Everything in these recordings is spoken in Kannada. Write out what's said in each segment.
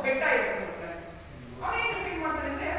ಬೆಟ್ಟ ಇದೆ. ಅವನೇನು ಮಾಡ್ತಾನೆ ಅಂದ್ರೆ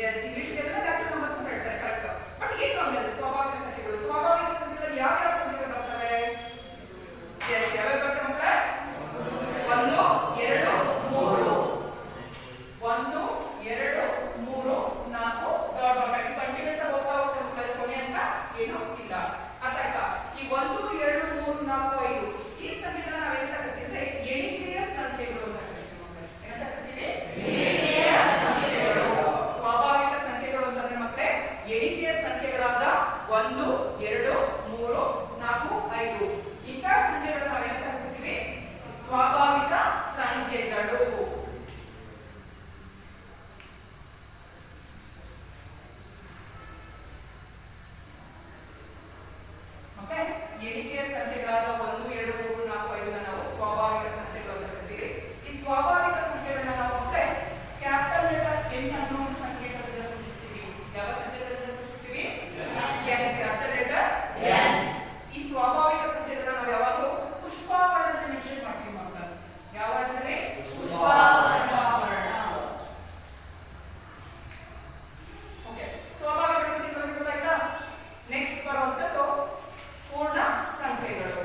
ಎಸ್ ಇಂಗ್ಲಿಷ್ ನ್ಯಾಚುರಲ್ ನಂಬರ್ಸ್ ಅಂತ ಹೇಳ್ತಾರೆ ಕರೆಕ್ಟ್. ಬಟ್ ಏನು ಅಂದ್ರೆ ಸ್ವಾಭಾವಿಕ ಸಂಖ್ಯೆಗಳು. ಸ್ವಾಭಾವಿಕ ಸಂಖ್ಯೆಗಳು ಯಾವ ಯಾವ ಸಂಖ್ಯೆಗಳು ಬರ್ತವೆ? ಎಸ್ ಯಾವ್ಯಾವ ಬರ್ತವೆ ಮಕ್ಕಳೇ? 1 2 3 1 2 3 4 ಡಾಟ್ ಡಾಟ್ ಕಂಟಿನ್ಯೂಸ್ ಆಗಿ ಹೋಗ್ತಾ ಹೋಗ್ತಾ ಕೊನೆ ಅಂತ ಏನು ಇಲ್ಲ. ಅರ್ಥ ಆಯ್ತಾ? ಈ 1 2 3 4 5 ಈ ಸಂಖ್ಯೆಗಳನ್ನ ನಾವು ಎಂತ ಕರೀತೀವಿ? ಎಣಿಕೆಯ ಸಂಖ್ಯೆಗಳು ಅಂತ ಕರೀತೀವಿ ಮಕ್ಕಳೇ. ಏನಂತ ಕರೀತೀವಿ? ಎಣಿಕೆಯ ಸಂಖ್ಯೆಗಳು. ಸ್ವಾಭಾವಿಕ ಸಂಖ್ಯೆಗಳು ಅಂತಂದ್ರೆ ಮತ್ತೆ ಎಣಿಕೆಯ ಸಂಖ್ಯೆಗಳಾದ 1 2 3 4 5 ಇಂಥ ಸಂಖ್ಯೆಗಳನ್ನ ನಾವು ಎಂತ ಕರೀತೀವಿ? ಸ್ವಾಭಾವಿಕ ಸಂಖ್ಯೆಗಳು. ಎಣಿಕೆಯ ಸಂಖ್ಯೆಗಳಾದ 1 2 3 4 5 ನಾವು ಸ್ವಾಭಾವಿಕ ಸಂಖ್ಯೆಗಳು ಅಂತ ಕರಿತೀವಿ. ಈ ಸ್ವಾಭಾವಿಕ ಸಂಖ್ಯೆಗಳನ್ನ ನಾವು ಅಂದ್ರೆ ಕ್ಯಾಪಿಟಲ್ ಲೆಟರ್ ಎನ್ ಅನ್ನೋ ಸಂಕೇತದಿಂದ ಸೂಚಿಸ್ತೀವಿ. ಯಾವ ಸಂಕೇತದಿಂದ ಸೂಚಿಸ್ತೀವಿ? Capital letter N. ಈ ಸ್ವಾಭಾವಿಕ ಸಂಖ್ಯೆಗಳನ್ನ ನಾವು ಯಾವಾಗಲೂ ಪುಷ್ಪಾವರಣದಲ್ಲಿ ಮೆನ್ಷನ್ ಮಾಡ್ತೀವಿ ಮಕ್ಕಳು. ಯಾವ ವರ್ಣದಲ್ಲಿ? ಪುಷ್ಪಾವರಣ. ಓಕೆ, ಸ್ವಾಭಾವಿಕ ಸಂಖ್ಯೆಗಳು ಗೊತ್ತಾಯ್ತಾ? ನೆಕ್ಸ್ಟ್ ಬರುವಂತದ್ದು ಪೂರ್ಣ ಸಂಖ್ಯೆಗಳು.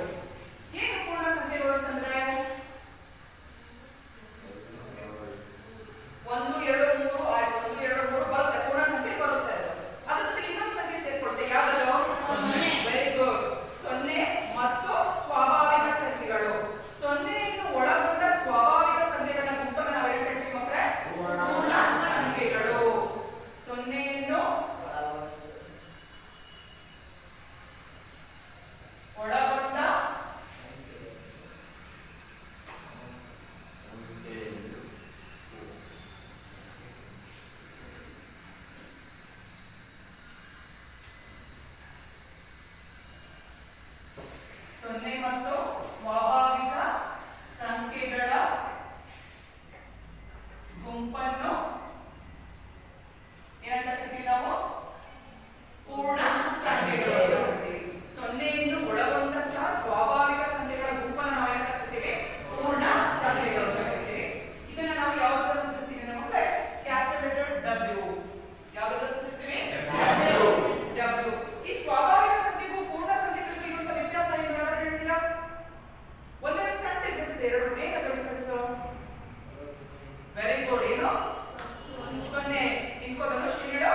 ಏನು ಪೂರ್ಣ ಸಂಖ್ಯೆಗಳು ಅಂತಂದ್ರೆ 1 2 3 ಆಯ್ತು, 1 2 3 ಬರುತ್ತೆ, ಪೂರ್ಣ ಸಂಖ್ಯೆ ಬರುತ್ತೆ. ಅದ್ರ ಜೊತೆ ಇನ್ನೊಂದು ಸಂಖ್ಯೆ ಸೇರ್ಕೊಳುತ್ತೆ. ಯಾವ್ದು? Very good. 0 ಮತ್ತು ಸ್ವಾಭಾವಿಕ ಸಂಖ್ಯೆಗಳು. 0ನ್ನು ಒಳಗೊಂಡ ಸ್ವಾಭಾವಿಕ ಸಂಖ್ಯೆಗಳ ಗುಂಪನ್ನು ನಾವು ಏನು ಹೇಳ್ತೀವಿ ಮಕ್ಕಳೇ? ಪೂರ್ಣ ಸಂಖ್ಯೆಗಳು. 0ನ್ನು ಒಳಗೊಂಡ ಸೊನ್ನೆ ಮತ್ತು ಸ್ವಾಭಾವಿಕ ಸಂಖ್ಯೆಗಳ ಗುಂಪನ್ನು ಏನಂತ ಕರಿತೀವಿ ನಾವು? ಪೂರ್ಣ ಸಂಖ್ಯೆಗಳು ಅಂತ ಕರಿತೀವಿ. 0ನ್ನು ಒಳಗೊಂಡಂತಹ ಸ್ವಾಭಾವಿಕ ಸಂಖ್ಯೆಗಳ ಗುಂಪನ್ನು ನಾವು ಏನಂತ ಕರಿತೀವಿ? ಪೂರ್ಣ ಸಂಖ್ಯೆಗಳು ಅಂತ ಕರಿತೀವಿ. ಇದನ್ನ ನಾವು ಯಾವ್ದನ್ನ ಸೂಚಿಸ್ತೀವಿ ಅಂದ್ರೆ ಕ್ಯಾಪಿಟಲ್ ಲೆಟರ್ ಡಬ್ಲ್ಯೂ. ಯಾವ್ದನ್ನ ಸೂಚಿಸ್ತೀವಿ? ಡಬ್ಲ್ಯೂ. ಈ ಸ್ವಾಭಾವಿಕ ಸಂಖ್ಯೆಗೂ ಪೂರ್ಣ ಸಂಖ್ಯೆಗಳಿಗೂ ಇರುವಂತ ವ್ಯತ್ಯಾಸ ಏನು ಯಾರು ಹೇಳ್ತೀರಾ? ಒಂದೇ ಸಣ್ಣ ಡಿಫರೆನ್ಸ್ ಇದೆ. ಎರಡು ಏನದು ಡಿಫರೆನ್ಸ್? Very good. ಏನು? 0 ಇನ್ಕೋದನ್ನು ಶೇಡ್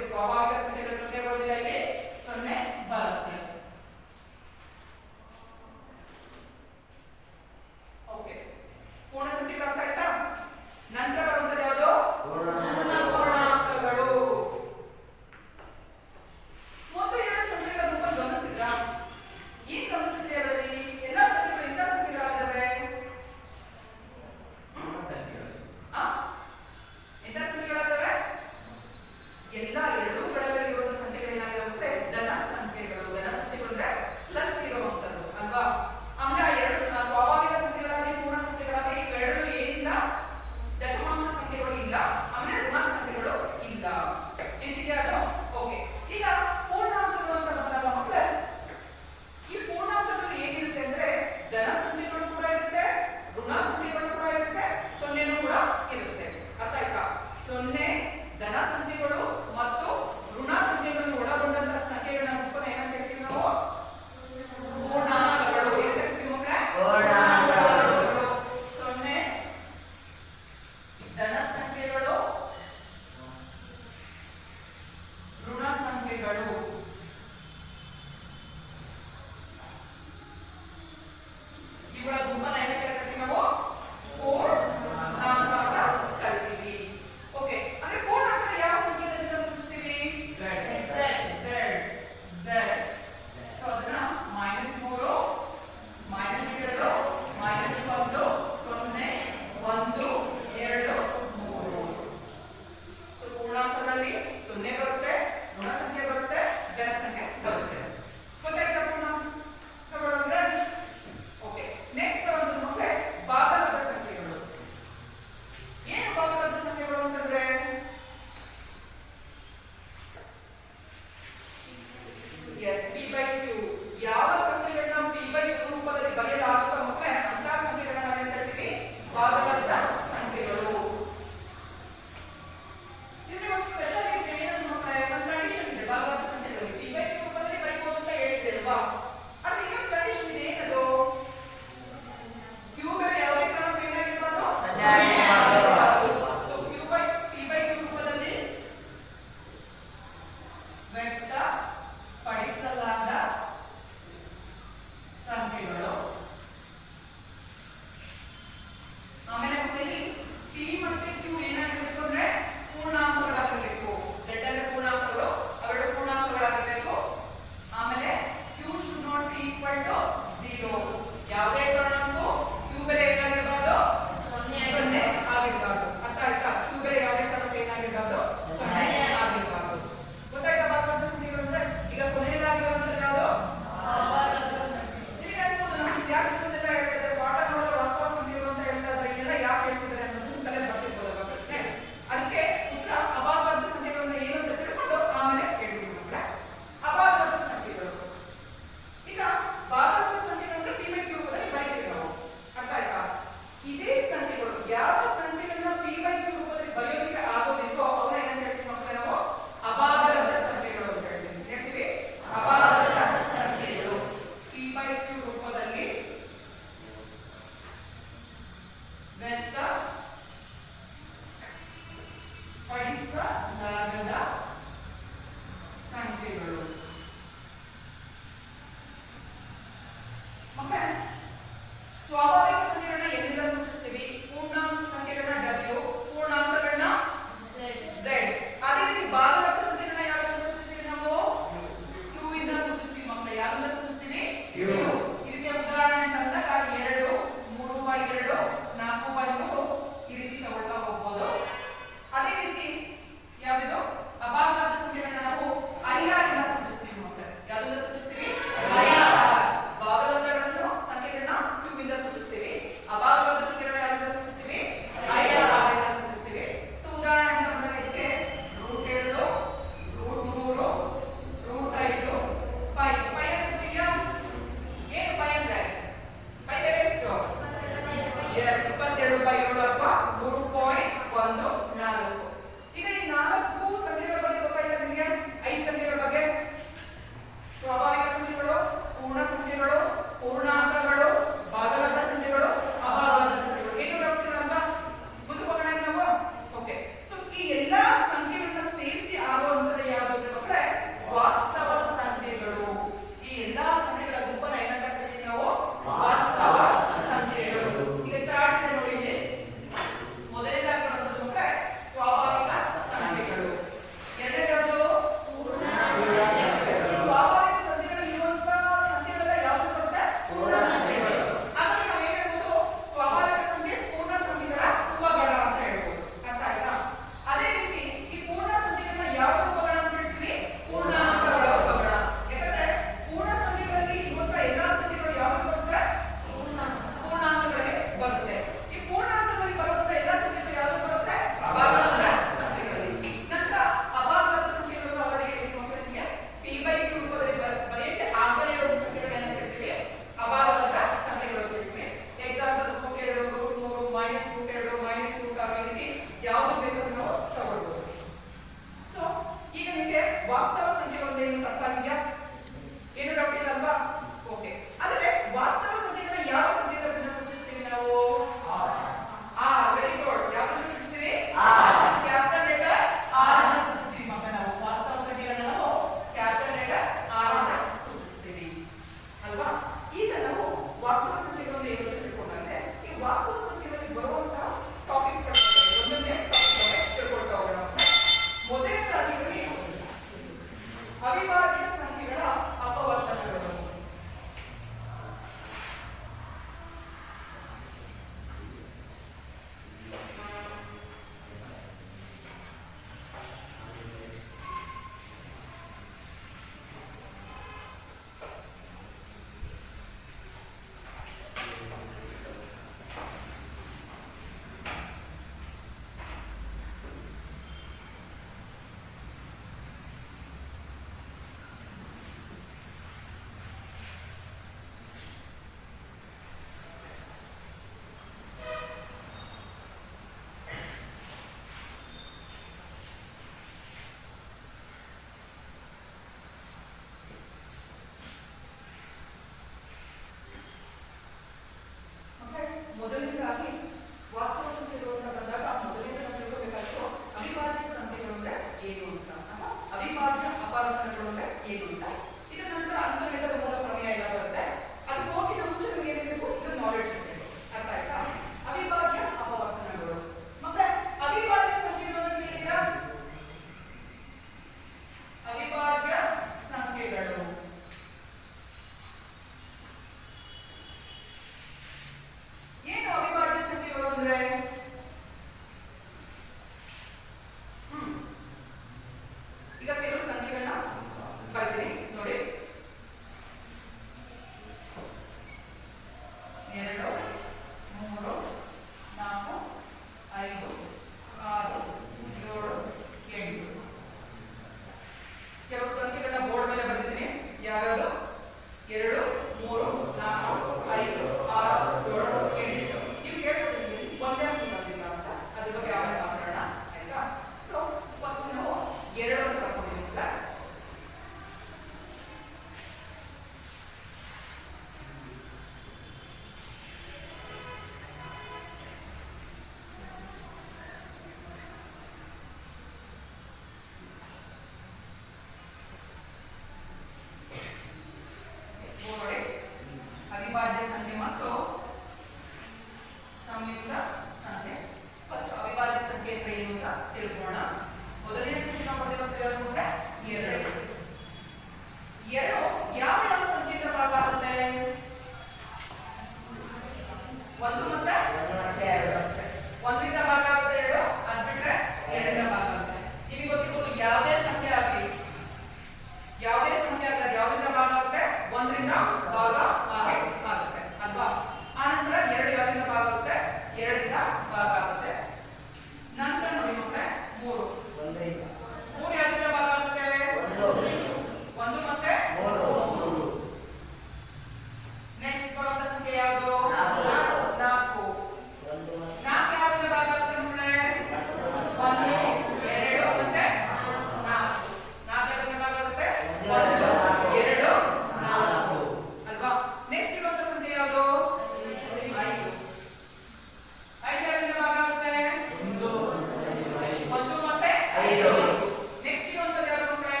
ನೆಕ್ಸ್ಟ್ ಇನ್ನೊಂದು ಯಾವುದು ಮಕ್ಕಳೇ?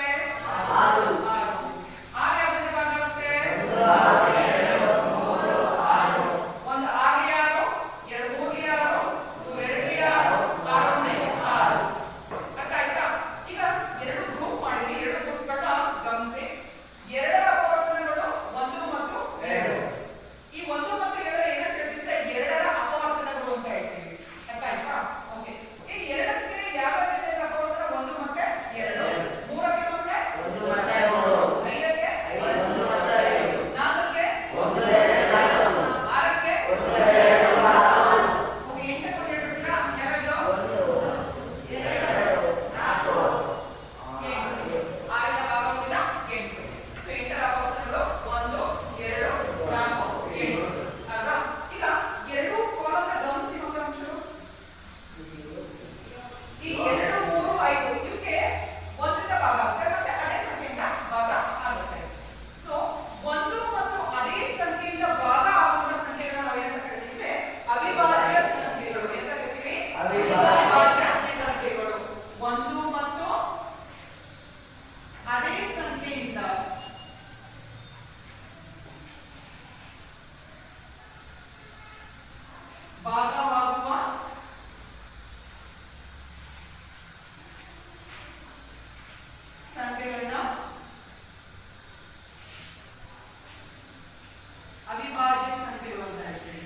ಆರು. ಆರು ಯಾವುದರಿಂದ ಭಾಗ ಆಗುತ್ತೆ? ಒಂದು ಆರ್ಲಿ ಆರು, ಎರಡು ಮೂರ್ಲಿ ಆರು, ಎರಡ್ಲಿ ಆರು, ಆರನೇ ಆರು. ಅರ್ಥ ಆಯ್ತಾ? ಈಗ ಎರಡು ಗ್ರೂಪ್ ಮಾಡಿದ್ರಿ, ಎರಡು ಗ್ರೂಪ್ಗಳನ್ನ ಗಮನಿಸಿ. ಎರಡರ ಅಪವರ್ತನಗಳು ಒಂದು ಮತ್ತು ಎರಡು. ಈ ಒಂದು ಮತ್ತು ಎರಡರ ಏನಂತ ಹೇಳ್ತಿದ್ರೆ ಎರಡರ ಅಪವರ್ತನಗಳು ಅಂತ ಹೇಳ್ತೀವಿ. ಅರ್ಥ ಆಯ್ತಾ? ಓಕೆ. ಈ ಎರಡಕ್ಕೆ ಯಾವ ರೀತಿಯ ಅಪವರ್ತನ? ಒಂದು ಮತ್ತೆ ಎರಡು. ಮೂರಕ್ಕೆ ಮತ್ತೆ ಒಂದು ಮತ್ತೆ ಮೂರು. ಐದಕ್ಕೆ ಒಂದು ಮತ್ತೆ ಐದು. ನಾಲ್ಕಕ್ಕೆ ಒಂದು ಎರಡು ನಾಲ್ಕು. ಆರಕ್ಕೆ ಒಂದು ಎರಡು ನಾಲ್ಕು. ಓಕೆ. ಎಂಟಕ್ಕೆ ಒಂದು ಹೇಳ್ಬಿಡ್ತೀರಾ? ಯಾವ್ಯಾವ್ದು? ಒಂದು ಎರಡು ನಾಲ್ಕು. ಎಂಟು. ಆರಿಂದ ಭಾಗ ಹೋಗಿಲ್ಲ? ಎಂಟು. ಸೊ ಎಂಟರ ಅಪವರ್ತನಗಳು ಒಂದು, ಎರಡು, ನಾಲ್ಕು, ಎಂಟು. ಅಲ್ವಾ? ಈಗ ಎರಡು ಕಾಲಂನ ಗಮನಿಸಿ ಮಕ್ಕಳ ಅಂಶಗಳು. ಈ ಎರಡು, ಮೂರು, ಐದು ಇವಕ್ಕೆ ಒಂದರಿಂದ ಭಾಗ ಆಗುತ್ತೆ ಮತ್ತೆ ಅದೇ ಸಂಖ್ಯೆಯಿಂದ ಭಾಗ ಆಗುತ್ತೆ. ಸೊ ಒಂದು ಮತ್ತು ಅದೇ ಸಂಖ್ಯೆಯಿಂದ ಭಾಗ ಆಗುವ ಸಂಖ್ಯೆಗಳನ್ನ ನಾವು ಏನಂತ ಕರಿತೀವಿ? ಅವಿಭಾಜ್ಯ ಸಂಖ್ಯೆಗಳು. ಎಂತ ಕರಿತೀವಿ? ಅವಿಭಾಜ್ಯ ಸಂಖ್ಯೆಗಳು. ಒಂದು ಮತ್ತು ಅದೇ ಸಂಖ್ಯೆಯಿಂದ ಭಾಗವಾಗುವ ಸಂಖ್ಯೆಗಳನ್ನ ಅವಿಭಾಜ್ಯ ಸಂಖ್ಯೆಗಳು ಅಂತ ಹೇಳ್ತೀವಿ.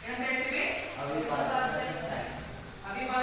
ಏನಂತ ಹೇಳ್ತೀವಿ? ಅವಿಭಾಜ್ಯ ಸಂಖ್ಯೆ. ಅವಿಭಾಜ್ಯ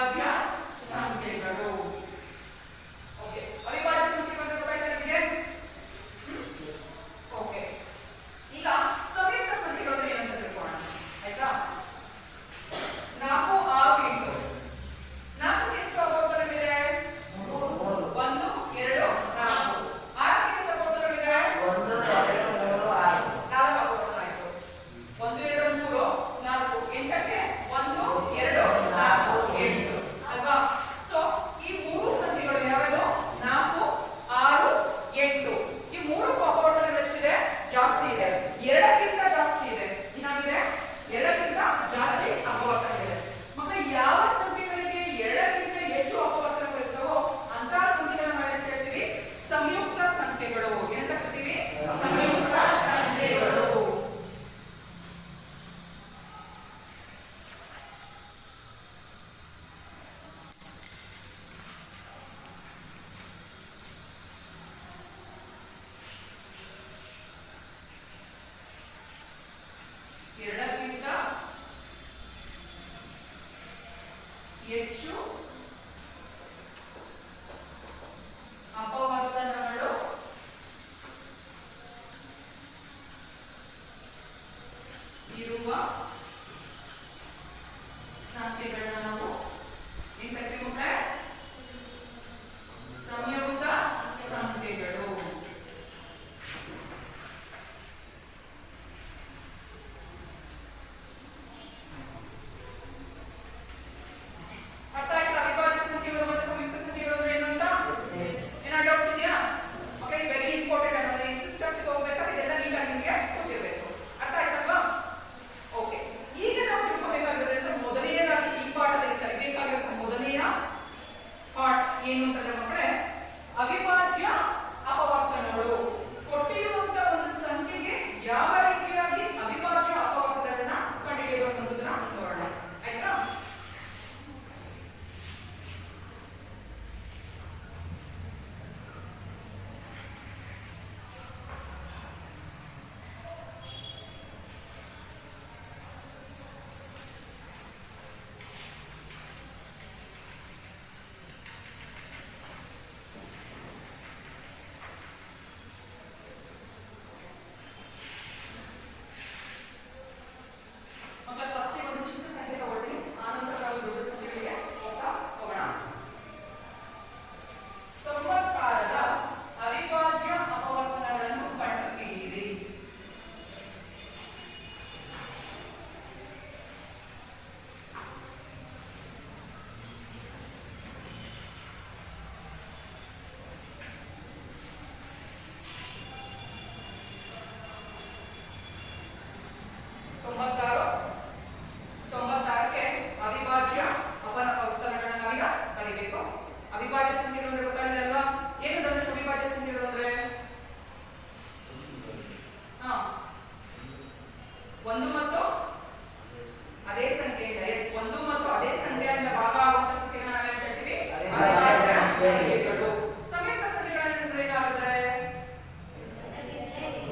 ಸಂಖ್ಯೆಗಳು. ಸಂಯುಕ್ತ ಸಂಖ್ಯೆಗಳಂದ್ರೆ ಏನಾಗುತ್ತೆ?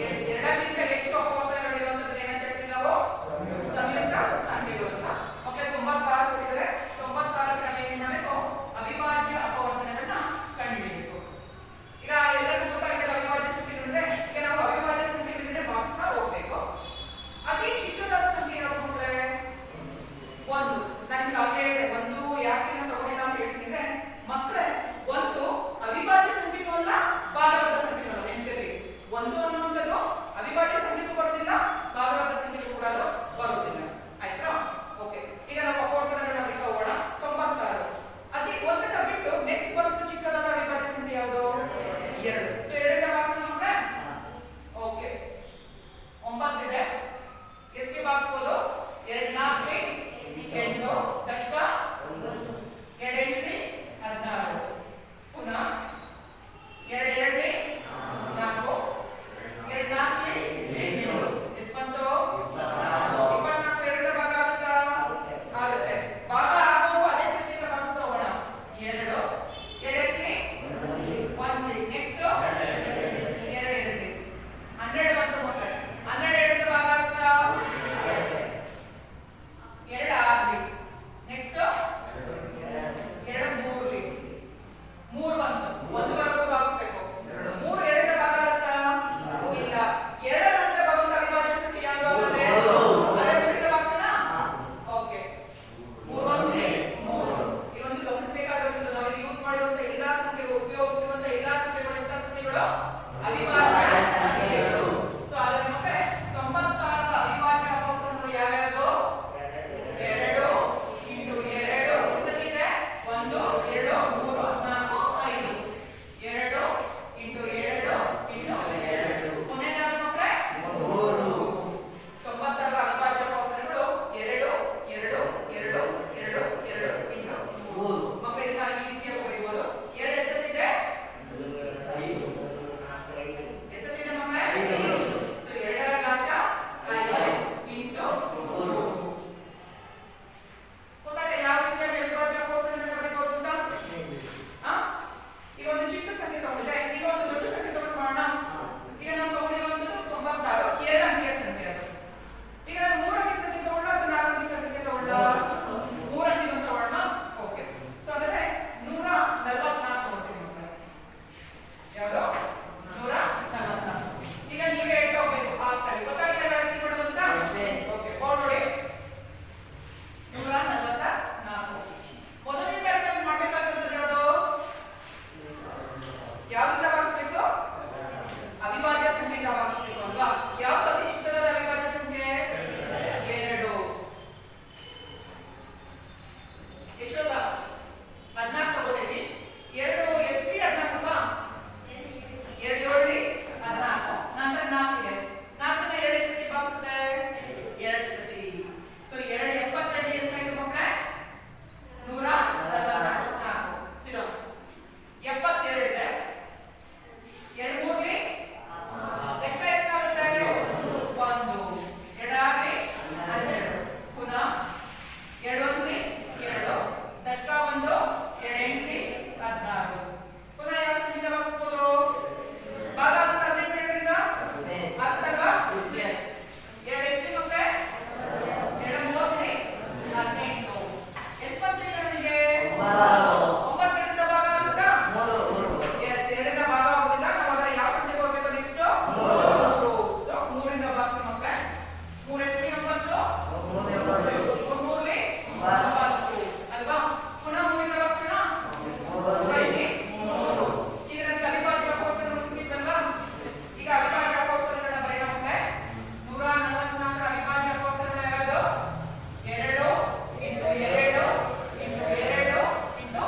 ಎಸ್, ಎರಡಕ್ಕಿಂತ ಹೆಚ್ಚು ಅಪವರ್ತನಗಳಿರುವಂತದ್ದು ಏನಂತ ಹೇಳ್ತೀವಿ ನಾವು? ಸಂಯುಕ್ತ ಸಂಖ್ಯೆಗಳು ಅಂತ. ಓಕೆ, 96 ಕೊಟ್ಟಿದ್ದಾರೆ. 96ಕ್ಕೆ ಏನ್ ಮಾಡಬೇಕು? ಅವಿಭಾಜ್ಯ ಅಪವರ್ತನಗಳನ್ನ ಕಂಡುಹಿಡಿಯಬೇಕು. ಈಗ ಎಲ್ಲರಿಗೂ ಗೊತ್ತಾಗಿದೆ ಅವಿಭಾಜ್ಯ ಸಂಖ್ಯೆಗಳು ಅಂದ್ರೆ. ಈಗ ನಾವು ಅವಿಭಾಜ್ಯ ಸಂಖ್ಯೆಗಳಿದ್ರೆ ಬಾಕ್ಸ್ ನ ಹೋಗ್ಬೇಕು. ಅತಿ ಚಿಕ್ಕದಾದ ಸಂಖ್ಯೆ ಯಾವುದು ಅಂದ್ರೆ 1. ನನಗೆ ಆಗಲೇ ಹೇಳಿದೆ 1 ಯಾಕೆ ನಾನು ತಗೊಂಡಿಲ್ಲ ಅಂತ ಹೇಳ್ಸಿದ್ರೆ, ಮಕ್ಕಳೇ 1 ಅವಿಭಾಜ್ಯ ಸಂಖ್ಯೆನೂ ಅಲ್ಲ, ಭಾಗಲಬ್ಧ ಸಂಖ್ಯೆನೂ ಅಲ್ಲ. ನೆನಪಿರಲಿ, 1 ಅನ್ನುವಂಥದ್ದು ಅವಿಭಾಜ್ಯ ಸಂಖ್ಯೆಗೂ ಬರೋದಿಲ್ಲ, ಭಾಗಲಬ್ಧ ಸಂಖ್ಯೆಗೂ ಕೂಡ ಅದು ಬರೋದಿಲ್ಲ. ಆಯ್ತಾ? ಓಕೆ, ಈಗ ನಾವು ಅಪವರ್ತನಗಳನ್ನ ಬರೀತಾ ಹೋಗೋಣ. 96 ಅತಿ 1ನ್ನ ಬಿಟ್ಟು ನೆಕ್ಸ್ಟ್ ಬರುತ್ತೆ ಚಿಕ್ಕದಾದ ಅವಿಭಾಜ್ಯ ಸಂಖ್ಯೆ ಯಾವುದು? 2. ಸೊ 2ರ ಬಾಕ್ಸ್ ಮಕ್ಕಳೇ. ಓಕೆ, 9 ಇದೆ. ಎಷ್ಟೇ ಬಾಗಿಸ್ಬೋದು? 2 4 8 ದಶಕ 2 8 16. ಪುನಃ 2 2 4 2 4 8. ಎಷ್ಟು ಬಂತು? 24. 2ರ ಭಾಗ ಆಗುತ್ತಾ? ಆಗುತ್ತೆ. ಭಾಗ ಆಗೋರು ಅದೇ ಸಂಖ್ಯೆಗಳ ಬಾಕ್ಸ್ ತಗೋಣ. 2 2 ಎಷ್ಟು? 1. ನೆಕ್ಸ್ಟ್ 2 2 12 ಬಂತು ಮಕ್ಕಳೇ. 12 2ರ ಭಾಗ ಆಗುತ್ತಾ? ಎಸ್. 2 6. ನೆಕ್ಸ್ಟ್ 2 3. 3 ಬಂತು. 1 ವರೆಗೂ ಭಾಗಿಸ್ಬೇಕು. 3 2ರ ಭಾಗ ಆಗುತ್ತಾ? ಇಲ್ಲ. 2ರ ನಂತರ ಬರುವಂತ ಅವಿಭಾಜ್ಯ ಸಂಖ್ಯೆ ಯಾವುದು ಅಂದ್ರೆ? ಅದರ ಬಿಡಿದ ಭಾಗಿಸೋಣ. ಓಕೆ, 3 1 3. ಇದೊಂದು ಗಮನಿಸಬೇಕಾಗಿರುವುದು, ನಾವು ಯೂಸ್ ಮಾಡಿರುವಂತ ಎಲ್ಲಾ ಸಂಖ್ಯೆಗಳು, ಉಪಯೋಗಿಸಿರುವಂತ ಎಲ್ಲಾ ಸಂಖ್ಯೆಗಳು ಎಂತ ಸಂಖ್ಯೆಗಳು? ಅವಿಭಾಜ್ಯ ಸಂಖ್ಯೆಗಳು. ಸೊ ಅದರ ಮತ್ತೆ 96ರ ಅವಿಭಾಜ್ಯ ಅಪವರ್ತನಗಳು ಯಾವ್ಯಾವುದು? 2 ಇಂಟು 2 ಎಷ್ಟಿದೆ? 1 2 3 4 5. 2 ಇಂಟು 2 ಇಂಟು 2. ಕೊನೆಯದಾದ ಮಕ್ಕಳೇ 3. 96ರ ಅವಿಭಾಜ್ಯ ಅಪವರ್ತನಗಳು 2 2 2 2 2 ಇಂಟು 3. ಮಕ್ಕಳು ಇದನ್ನ ಈ ರೀತಿಯಾಗಿ ಬರೀಬಹುದು. 2 ಎಷ್ಟಿದೆ? ಎಷ್ಟಿದೆ ಮಕ್ಕಳೇ? ಸೊ 2ರ ಘಾತ 5 ಇಂಟು 3. ಗೊತ್ತಾಗ ಯಾವ ರೀತಿಯಾಗಿ ಅವಿಭಾಜ್ಯ ಅಪವರ್ತನಗಳನ್ನ ಬರೀಬಹುದು ಅಂತ? ಈಗ ಒಂದು ಚಿಕ್ಕ ಸಂಖ್ಯೆ ತಗೊಂಡಿದೆ, ಈಗ ಒಂದು ದೊಡ್ಡ ಸಂಖ್ಯೆ ತಗೊಂಡು ಮಾಡೋಣ. ಈಗ ನಾವು ತಗೊಂಡಿರುವಂತದ್ದು 96, 2 ಅಂಕಿಯ ಸಂಖ್ಯೆ ಅದು. ಈಗ ನಾನು 3 ಅಂಕಿಯ ಸಂಖ್ಯೆ ತಗೊಂಡ ಅಥವಾ 4 ಅಂಕಿಯ ಸಂಖ್ಯೆ ತಗೊಂಡ? 3 ಅಂಕಿಯ ತಗೊಂಡ. ಓಕೆ, ಸೊ ಅಂದ್ರೆ 144 ತಗೊಳ್ತೀನಿ ಮಕ್ಕಳೇ. ಯಾವುದು? 144. ಈಗ ನೀವೇ ಹೇಳ್ತಾ ಹೋಗ್ಬೇಕು ಫಾಸ್ಟ್ ಆಗಿ. ಗೊತ್ತಾಗಿದೆ ಯಾವ ರೀತಿ ಮಾಡೋದು ಅಂತ? ಓಕೆ, ಬೋರ್ಡ್ ನೋಡಿ. 144. ಮೊದಲನೇದಾಗಿ ನಾವು ಮಾಡಬೇಕಾಗಿರುತ್ತದೆ ಯಾವುದು? ಯಾವ್ದನ್ನ ಭಾಗಿಸ್ಬೇಕು? ಅವಿಭಾಜ್ಯ ಸಂಖ್ಯೆಯಿಂದ ಭಾಗಿಸ್ಬೇಕು ಅಲ್ವಾ? ಯಾವ್ದು ಅತಿ ಚಿಕ್ಕದಾದ ಅವಿಭಾಜ್ಯ ಸಂಖ್ಯೆ? 2. ಎಷ್ಟೊಂದ 14 ತಗೋತೀವಿ. 2 ಎಷ್ಟು? 14 ಅಲ್ವಾ? 2 7 14. ನಂತರ 4 ಇದೆ. 4ನ್ನ 2 ಸತಿ ಭಾಗಿಸುತ್ತೆ? 2 ಸತಿ. ಸೊ 2 72 ಎಷ್ಟಾಯ್ತು ಮಕ್ಕಳೇ? 144. ಸಿರೋ 72 ಇದೆ. 2 3 ಎಷ್ಟಾಗುತ್ತೆ? 1. 2 6 12. ಪುನಃ 2 1 2 ದಶಕ 1 2 8 16. ಪುನಃ ಯಾವ ಸಂಖ್ಯೆ ಭಾಗಿಸ್ಬೋದು? ಭಾಗ ಆಗುತ್ತೆ 18 2ರಿಂದ? ಆಗ್ತಲ್ವಾ? ಎಸ್. 2 ಎಷ್ಟು ಮಕ್ಕಳೇ? 2 3 18. ಎಷ್ಟು ಬಂತು ಈಗ ನಮಗೆ? 9 2ರಿಂದ ಭಾಗ ಆಗುತ್ತಾ? ಎಸ್. 2ರಿಂದ ಭಾಗ ಆಗುದಿಲ್ಲ. ನಾವು ಅದರ ಯಾವ ಸಂಖ್ಯೆಗೆ ಹೋಗ್ಬೇಕು ನೆಕ್ಸ್ಟ್? 3. ಸೊ 3ರಿಂದ ಭಾಗಿಸಿ ಮಕ್ಕಳೇ. 3 ಎಷ್ಟು? 9. 3 3 9 ಅಲ್ವಾ? ಪುನಃ 3ರಿಂದ ಭಾಗಿಸೋಣ. 3 ಈಗ ನನಗೆ ಅವಿಭಾಜ್ಯ ಅಪವರ್ತನಗಳು ಸಿಕ್ಕಿತ್ತಲ್ವಾ? ಈಗ ಅವಿಭಾಜ್ಯ ಅಪವರ್ತನಗಳನ್ನ ಬರೆಯೋಣ ಮಕ್ಕಳೇ. 144 ಅವಿಭಾಜ್ಯ ಅಪವರ್ತನಗಳು ಯಾವುದು? 2 ಇಂಟು 2 ಇಂಟು 2 ಇಂಟು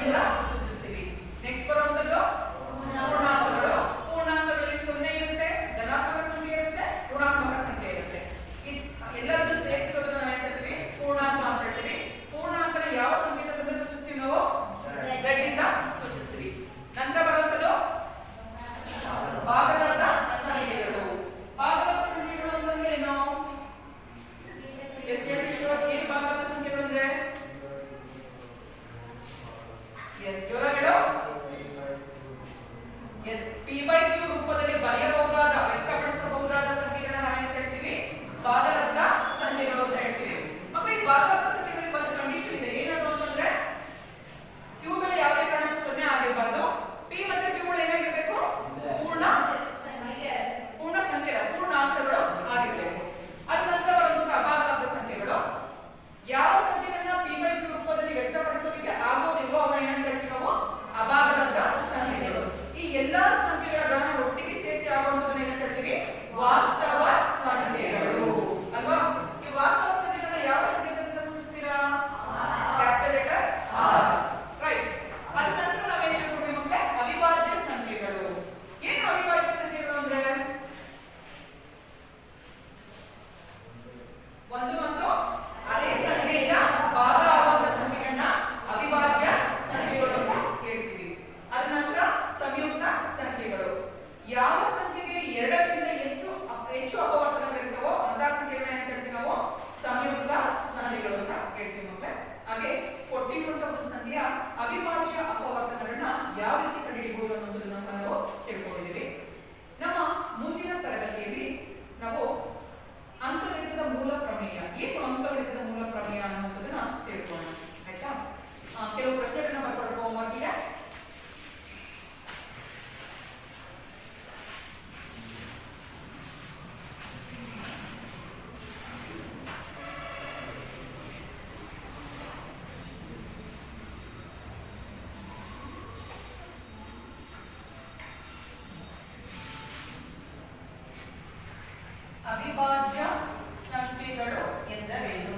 0 ಸೂಚಿಸ್ತೀವಿ. ನೆಕ್ಸ್ಟ್ ಬರುವಂತದ್ದು ಪೂರ್ಣಾಂಕಗಳು. ಪೂರ್ಣಾಂಕಗಳಲ್ಲಿ 0 ಇರುತ್ತೆ, ಧನಾತ್ಮಕ ಸಂಖ್ಯೆ ಇರುತ್ತೆ, ಋಣಾತ್ಮಕ ಸಂಖ್ಯೆ ಇರುತ್ತೆ. ಎಲ್ಲದೂ ಸೇರಿಸೋದನ್ನ ನಾವು ಏನ್ ಹೇಳ್ತೀವಿ? ಪೂರ್ಣಾಂಕ ಅಂತ ಹೇಳ್ತೀವಿ. ಪೂರ್ಣಾಂಕನ ಯಾವ ಸಂಕೇತದಿಂದ ಸೂಚಿಸ್ತೀವಿ ನಾವು? Z ಇಂದ ಸೂಚಿಸ್ತೀವಿ. ನಂತರ ಬರುವಂತದ್ದು ಭಾಗಲಬ್ಧ ಸಂಖ್ಯೆಗಳು. ಭಾಗಲಬ್ಧ ಸಂಖ್ಯೆಗಳು ಅಂದ್ರೆ ಏನು? ಎಸ್ ಹೇಳಿ ಕಿಶೋರ್, ಏನು ಭಾಗಲಬ್ಧ ಸಂಖ್ಯೆಗಳು ಅಂದ್ರೆ? ಎಸ್ ಜೋರಾಗಿಡು. ಎಸ್ p/q ರೂಪದಲ್ಲಿ ಬರೆಯಬಹುದಾದ, ವ್ಯಕ್ತಪಡಿಸಬಹುದಾದ ಸಂಖ್ಯೆಗಳನ್ನ ನಾವೇನು ಹೇಳ್ತೀವಿ? ಭಾಗಲಬ್ಧ ಸಂಖ್ಯೆಗಳು ಅಂತ ಹೇಳ್ತೀವಿ. ಮತ್ತೆ ಈ ಭಾಗಲಬ್ಧ ಸಂಖ್ಯೆಗಳಲ್ಲಿ ಒಂದು ಕಂಡೀಷನ್ ಇದೆ. ಏನದು ಅಂತಂದ್ರೆ q ಬೆಲೆ ಯಾವುದೇ ಕಾರಣಕ್ಕೂ 0 ಆಗಿರಬಾರ್ದು. p ಮತ್ತೆ q ಗಳು ಏನಾಗಿರಬೇಕು? ಪೂರ್ಣ ಸಂಖ್ಯೆ, ಪೂರ್ಣಾಂಕಗಳು ಆಗಿರಬೇಕು. ಅದ ನಂತರ ಬರುವಂತಹ ಅಭಾಗಲಬ್ಧ ಸಂಖ್ಯೆಗಳು. ಯಾವ ಸಂಖ್ಯೆಗಳನ್ನ p/q ರೂಪದಲ್ಲಿ ವ್ಯಕ್ತಪಡಿಸೋದಕ್ಕೆ ಆಗೋದಿಲ್ವೋ ಅವನ್ನ ಏನಂತ ಹೇಳ್ತೀವಿ ನಾವು? ಅಭಾಗಲಬ್ಧ ಸಂಖ್ಯೆಗಳು. ಈ ಎಲ್ಲಾ ಸಂಖ್ಯೆಗಳ ಗಣನ ಒಟ್ಟಿಗೆ ಸೇರಿಸಿ ಆಗುವಂತದನ್ನ ಏನಂತ ಹೇಳ್ತೀವಿ? ವಾಸ್ತವ ಸಂಖ್ಯೆಗಳು ಅಲ್ವಾ? ಈ ವಾಸ್ತವ ಸಂಖ್ಯೆಗಳನ್ನ ಯಾವ ಸಂಕೇತದಿಂದ ಸೂಚಿಸ್ತೀರಾ? Capital letter R. ರೈಟ್. ಅದ ನಂತರ ನಾವೇನ್ ಹೇಳ್ತೀವಿ ಮಕ್ಕಳೇ? ಅವಿಭಾಜ್ಯ ಸಂಖ್ಯೆಗಳು. ಏನು ಅವಿಭಾಜ್ಯ ಸಂಖ್ಯೆಗಳು ಅಂದ್ರೆ? ಒಂದು ಅದೇ ಸಂಖ್ಯೆಯಿಂದ ಭಾಗ ಆಗುವಂತ ಸಂಖ್ಯೆಗಳನ್ನ ಅವಿಭಾಜ್ಯ ಸಂಖ್ಯೆಗಳು ಅಂತ ಹೇಳ್ತೀವಿ. ಅದ ನಂತರ ಸಂಯುಕ್ತ ಸಂಖ್ಯೆಗಳು. ಯಾವ ಸಂಖ್ಯೆಗೆ ಎರಡಕ್ಕಿಂತ ಹೆಚ್ಚು ಅಪವರ್ತನಗಳಿರ್ತವೋ ಅಂತ ಸಂಖ್ಯೆಗಳನ್ನ ಏನ್ ಹೇಳ್ತೀವಿ ನಾವು? ಸಂಯುಕ್ತ ಸಂಖ್ಯೆಗಳು ಅಂತ ಹೇಳ್ತೀವಿ ಮಕ್ಕಳೇ. ಹಾಗೆ ಕೊಟ್ಟಿರುವಂತಹ ಒಂದು ಸಂಖ್ಯೆಯ ಅವಿಭಾಜ್ಯ ಅಪವರ್ತನಗಳನ್ನ ಯಾವ ರೀತಿ ಕಂಡುಹಿಡಿಯಬಹುದು ಅನ್ನೋದನ್ನ ನಾವು ತಿಳ್ಕೊಂಡಿದ್ದೀವಿ. ನಮ್ಮ ಮುಂದಿನ ತರಗತಿಯಲ್ಲಿ ನಾವು ಅಂಕಗಣಿತದ ಮೂಲ ಪ್ರಮೇಯ, ಏನು ಅಂಕಗಣಿತದ ಮೂಲ ಪ್ರಮೇಯ ಅನ್ನೋದನ್ನ ತಿಳ್ಕೊಳ್ಳೋಣ. ಆಯ್ತಾ? ಕೆಲವು ಪ್ರಶ್ನೆಗಳನ್ನ ಬರ್ಕೊಳ್ಬೇಕು ಹೋಮ್ವರ್ಕಿಗೆ. ಅವಿಭಾಜ್ಯ ಸಂಖ್ಯೆಗಳು ಎಂದರೇನು?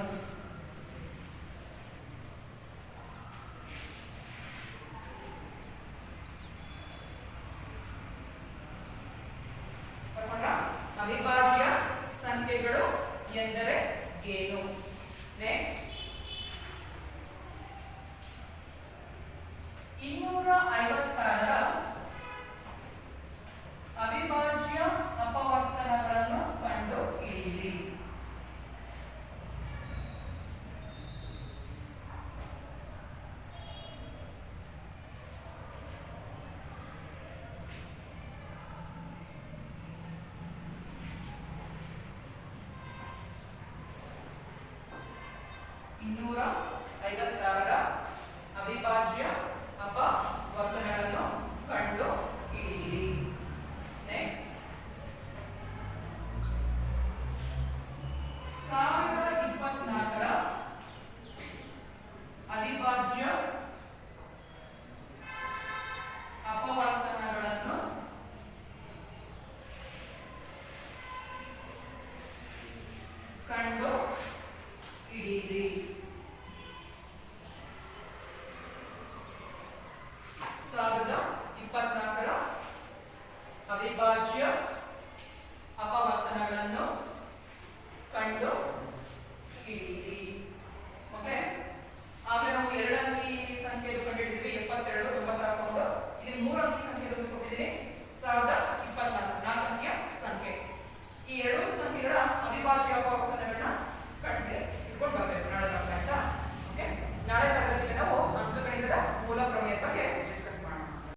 ಅವಿಭಾಜ್ಯ ಸಂಖ್ಯೆಗಳು ಎಂದರೆ ಏನು? ನೆಕ್ಸ್ಟ್ 256